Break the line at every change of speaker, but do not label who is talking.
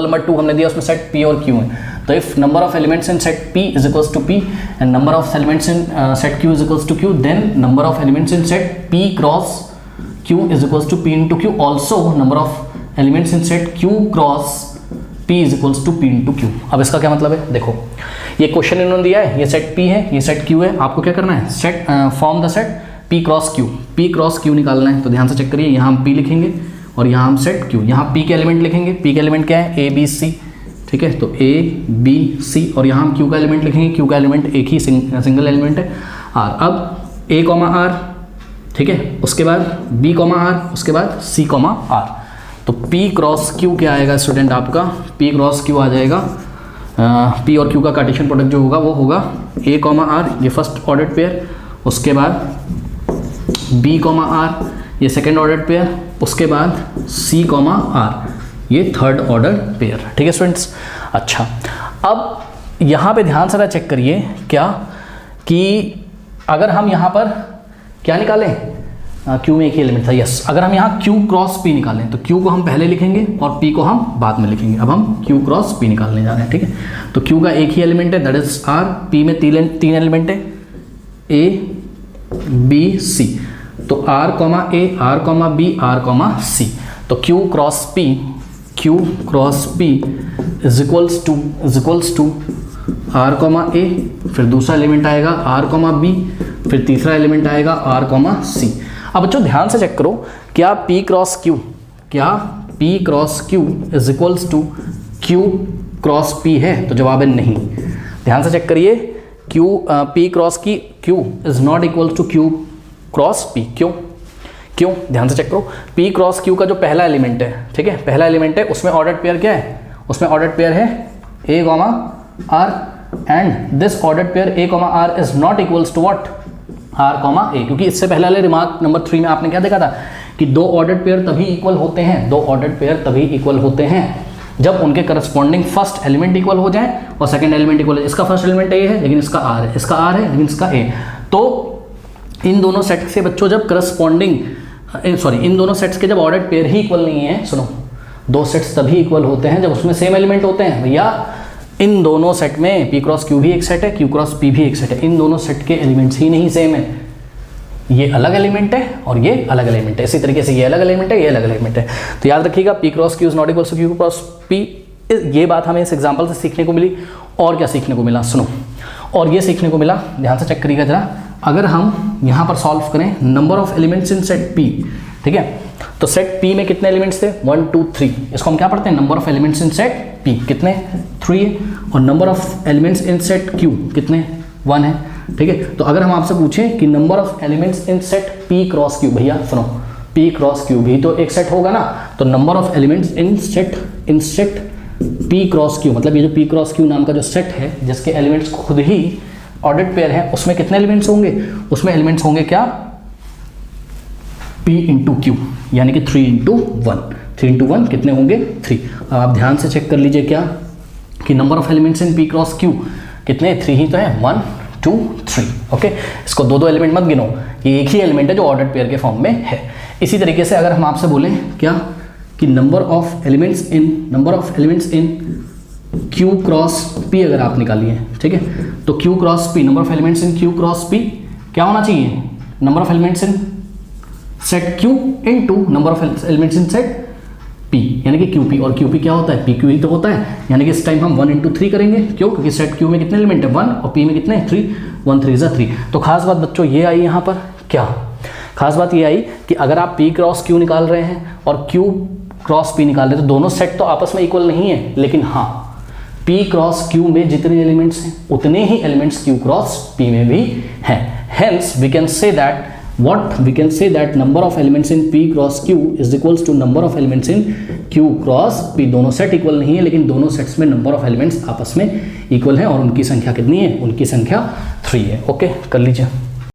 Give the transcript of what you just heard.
Number 2 हमने दिया, उसमें सेट P और Q है। तो if number of elements in set P is equals to P and number of elements in set Q is equals to Q, then number of elements in set P cross Q is equals to P into Q। Also number of elements in set Q cross P is equals to P into Q। अब इसका क्या मतलब है, देखो ये question इन्होंने दिया है, ये सेट P है, ये सेट Q है, आपको क्या करना है, set form the set P cross Q, P cross Q निकालना है। तो ध्यान से चेक करिए, यहाँ हम P लिखेंगे और यहाँ हम सेट Q, यहाँ P के एलिमेंट लिखेंगे, P के एलिमेंट क्या है, A B C, ठीक है, तो A B C, और यहाँ हम Q का एलिमेंट लिखेंगे, Q का एलिमेंट एक ही सिंगल एलिमेंट है R। अब A R, ठीक है, उसके बाद B R, उसके बाद C R। तो P क्रॉस Q क्या आएगा स्टूडेंट आपका, P क्रॉस Q आ जाएगा, P और Q का कार्टेशियन प्रोडक्ट जो होगा वो होगा A R, ये फर्स्ट ऑर्डर पेयर, उसके बाद B R, ये सेकेंड ऑर्डर पेयर, उसके बाद C R, ये थर्ड ऑर्डर पेयर। ठीक है स्टूडेंट्स। अच्छा, अब यहाँ पे ध्यान से चेक करिए क्या कि अगर हम यहाँ पर क्या निकालें, Q में एक ही एलिमेंट था, यस, अगर हम यहाँ Q क्रॉस P निकालें तो Q को हम पहले लिखेंगे और P को हम बाद में लिखेंगे। अब हम Q क्रॉस P निकालने जा रहे हैं, ठीक है। तो Q का एक ही एलिमेंट है, दैट इज R, P में तीन एलिमेंट है, A B C, तो R A, R B, R C। तो Q cross P is equals to R A, फिर दूसरा एलिमेंट आएगा R B, फिर तीसरा एलिमेंट आएगा R C। अब बच्चों ध्यान से चेक करो, क्या P cross Q is equals to Q cross P है, तो जवाब है नहीं। ध्यान से चेक करिए, P cross Q is not equals to Q cross P। क्यों ध्यान से चेक करो, P क्रॉस Q का जो पहला एलिमेंट है, ठीक है, पहला एलिमेंट है, उसमें ऑर्डर पेयर क्या है, उसमें ऑर्डर पेयर है A R, and this order pair A R is not equals to what, R A, क्योंकि इससे पहले वाले रिमार्क नंबर 3 में आपने क्या देखा था कि दो ऑर्डर पेयर तभी इक्वल होते हैं, जब उनके करस्पॉन्डिंग फर्स्ट एलिमेंट इक्वल हो जाए और सेकंड एलिमेंट इक्वल है। इसका फर्स्ट एलिमेंट A है लेकिन इसका R है, इसका R है लेकिन इसका A। तो इन दोनों सेट से बच्चों जब इन दोनों सेट्स के जब ऑर्डर पेयर ही इक्वल नहीं है, सुनो, दो सेट्स तभी इक्वल होते हैं जब उसमें सेम एलिमेंट होते हैं। भैया इन दोनों सेट में P क्रॉस Q भी एक सेट है, Q क्रॉस P भी एक सेट है, इन दोनों सेट के एलिमेंट्स ही नहीं सेम है, ये अलग एलिमेंट है और ये अलग एलिमेंट है। इसी तरीके से ये अलग एलिमेंट है, ये अलग एलिमेंट है। तो याद रखिएगा, P cross Q is not equals to Q cross P। ये बात हमें इस एग्जाम्पल से सीखने को मिली। और क्या सीखने को मिला, सुनो, और ये सीखने को मिला, ध्यान से चेक करिएगा जरा, अगर हम यहाँ पर सॉल्व करें number of elements in set P, ठीक है, तो सेट P में कितने एलिमेंट्स थे, 1 2 3, इसको हम क्या पढ़ते हैं, number of elements in set P कितने 3 है, और number of elements in set Q कितने 1 है, ठीक है। तो अगर हम आपसे पूछें कि number of elements in set P cross Q, भैया सुनो, P क्रॉस Q भी तो एक सेट होगा ना, तो number of elements in set P cross Q, मतलब ये जो P क्रॉस Q नाम का जो सेट है जिसके एलिमेंट्स खुद ही ऑर्डर्ड पेयर है, उसमें कितने एलिमेंट्स होंगे, उसमें एलिमेंट्स होंगे क्या, P इंटू Q, यानी कि 3 इंटू 1 कितने होंगे 3। अब आप ध्यान से चेक कर लीजिए क्या कि number of elements in P cross Q कितने, 3 ही तो है, 1 2 3। ओके, इसको दो एलिमेंट मत गिनो, ये एक ही एलिमेंट है जो ऑर्डर्ड पेयर के फॉर्म में है। इसी तरीके से अगर हम आपसे बोलें क्या कि number of elements in Q cross P अगर आप निकालिए, ठीक है, तो Q cross P, number of elements in Q cross P क्या होना चाहिए, number of elements in set Q into number of elements in set P, यानी कि QP, और QP क्या होता है, PQ ही तो होता है, यानी कि इस टाइम हम 1 इंटू 3 करेंगे। क्यों, क्योंकि सेट Q में कितने एलिमेंट है 1 और P में कितने 3, 1 3 = 3। तो खास बात बच्चों ये आई यहाँ पर, क्या खास बात ये आई कि अगर आप P क्रॉस Q निकाल रहे हैं और Q क्रॉस P निकाल रहे हैं तो दोनों सेट तो आपस में इक्वल नहीं है, लेकिन हाँ P क्रॉस Q में जितने एलिमेंट्स हैं उतने ही एलिमेंट्स Q क्रॉस P में भी हैं। Hence we can say that number of elements in P cross Q is equals to number of elements in Q cross P। दोनों सेट इक्वल नहीं है, लेकिन दोनों सेट्स में नंबर ऑफ एलिमेंट्स आपस में इक्वल है और उनकी संख्या कितनी है, उनकी संख्या 3 है। ओके, कर लीजिए।